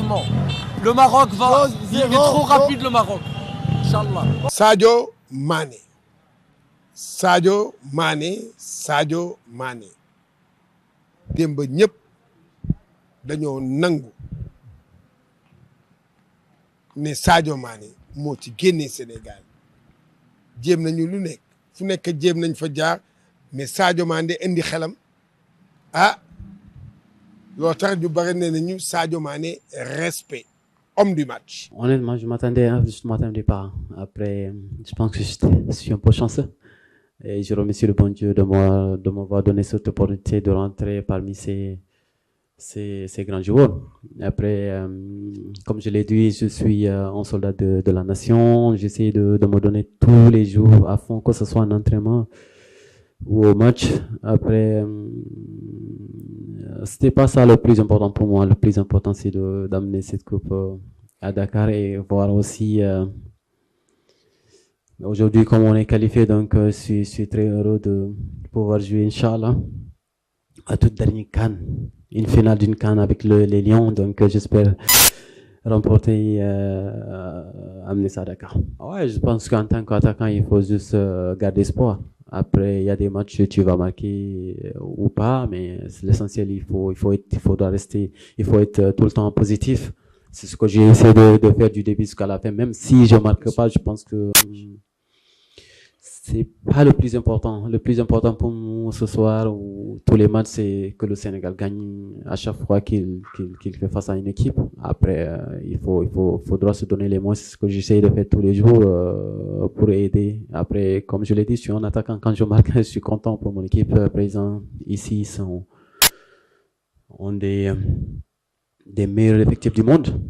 honnêtement. Le Maroc va... Il est trop rapide, le Maroc. Inch'Allah. Sadio Mané. Sadio Mané. Sadio Mané. démb ñëpp dañoo nangu ne Sadio Mané moo ci génnee Sénégal jéem nañu lu nekk fu nekk jéem nañ fa jaar mais Sadio Mané indi xelam loo tax ñu bari ne nañu Sadio Mané respect homme du match. Honnêtement, je m'attendais pas. Après, je pense que je suis un peu chanceux. Et je remercie le bon Dieu de m'avoir donné cette opportunité de rentrer parmi ces grands joueurs. Après, comme je l'ai dit, je suis un soldat de la nation. J'essaie de me donner tous les jours à fond, que ce soit en entraînement ou au match. Après, c'était pas ça le plus important pour moi. Le plus important, c'est d'amener cette coupe à Dakar et voir aussi aujourd'hui, comme on est qualifié, donc je suis très heureux de pouvoir jouer, Inch'Allah, à toute dernière CAN, une finale d'une CAN avec les Lions. Donc j'espère remporter, amener ça à Dakar. Ouais, je pense qu'en tant qu'attaquant, il faut juste garder espoir. Après, il y a des matchs où tu vas marquer ou pas, mais l'essentiel, il faut être tout le temps positif. C'est ce que j'ai essayé de faire du début jusqu'à la fin. Même si je marque pas, je pense que c'est pas le plus important. Le plus important pour nous ce soir ou tous les matchs, c'est que le Sénégal gagne à chaque fois qu'il fait face à une équipe. Après, faudra se donner les moyens. C'est ce que j'essaye de faire tous les jours pour aider. Après, comme je l'ai dit, je suis un attaquant. Quand je marque, je suis content pour mon équipe présente ici. Ils ont des meilleurs effectifs du monde.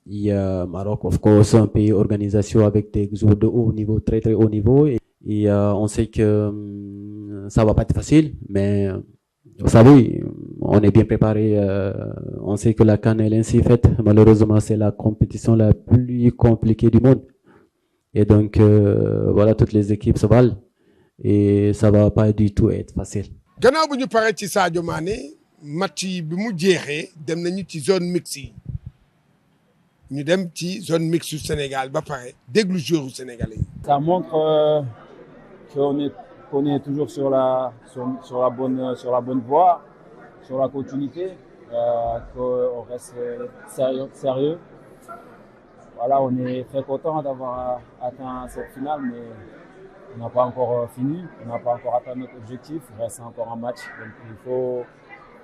Il y a Maroc, of course, un pays organisation avec des joueurs de haut niveau, très très haut niveau. Et on sait que ça va pas être facile, mais vous savez, on est bien préparé. On sait que la CAN est ainsi faite. Malheureusement, c'est la compétition la plus compliquée du monde. Et donc, voilà, toutes les équipes se valent. Et ça va pas du tout être facile. Gannaaw bu ñu paree ci Sadio Mané match yi bi mu jeexee dem nañu ci zone mixte yi ñu dem ci zone mixte Sénégal ba pare déglu joueur sénégalais yi. Ça montre qu'on est toujours sur la bonne voie, sur la continuité, qu'on reste sérieux. Voilà, on est très content d'avoir atteint cette finale, mais on n'a pas encore fini, on n'a pas encore atteint notre objectif, il reste encore un match, donc il faut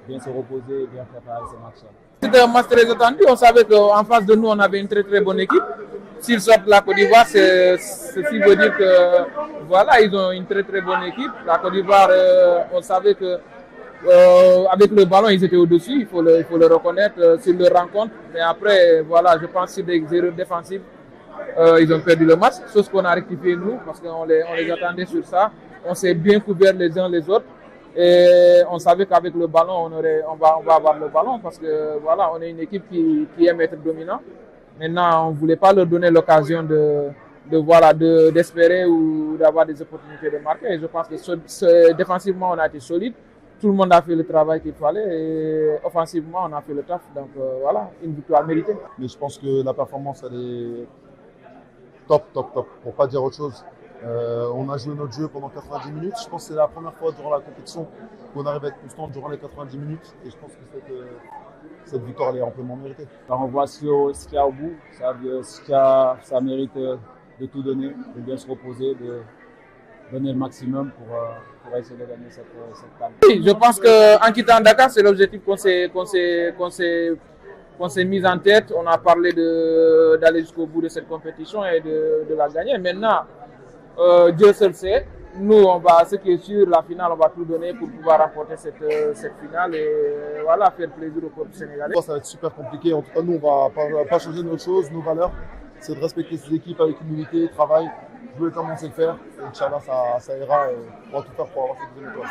bien se reposer et bien préparer ce match-là. C'était un match très attendu, on savait qu'en face de nous on avait une très très bonne équipe. S'ils sortent la Côte d'Ivoire, ceci veut dire que voilà, ils ont une très très bonne équipe. La Côte d'Ivoire, on savait que avec le ballon, ils étaient au-dessus, il faut le reconnaître sur leur rencontre. Mais après, voilà, je pense que c'est des erreurs défensives. Ils ont perdu le match, chose qu'on a rectifié nous, parce qu'on les attendait sur ça. On s'est bien couverts les uns les autres. Et on savait qu'avec le ballon, on va avoir le ballon, parce que voilà, on est une équipe qui aime être dominant. Maintenant, on ne voulait pas leur donner l'occasion d'espérer ou d'avoir des opportunités de marquer. Et je pense que défensivement, on a été solide. Tout le monde a fait le travail qu'il fallait et offensivement, on a fait le taf. Donc voilà, une victoire méritée. Mais je pense que la performance, elle est top, pour ne pas dire autre chose. On a joué notre jeu pendant 90 minutes. Je pense que c'est la première fois durant la compétition qu'on arrive à être constant durant les 90 minutes. Et je pense que cette victoire, elle est amplement méritée. Alors on voit ce qu'il y a au bout. Ça mérite de tout donner, de bien se reposer, de donner le maximum pour essayer de gagner cette CAN. Oui, je pense qu'en quittant Dakar, c'est l'objectif qu'on s'est mis en tête. On a parlé d'aller jusqu'au bout de cette compétition et de la gagner. Maintenant, Dieu seul sait. Nous, ce qui est sûr, la finale, on va tout donner pour pouvoir remporter cette finale et voilà, faire plaisir au peuple sénégalais. Ça va être super compliqué. En tout cas, nous, on va pas changer nos choses, nos valeurs. C'est de respecter ces équipes avec humilité, travail, jouer comme on sait le faire. Et Inch'Allah, ça ira. On va tout faire pour avoir cette deuxième étoile.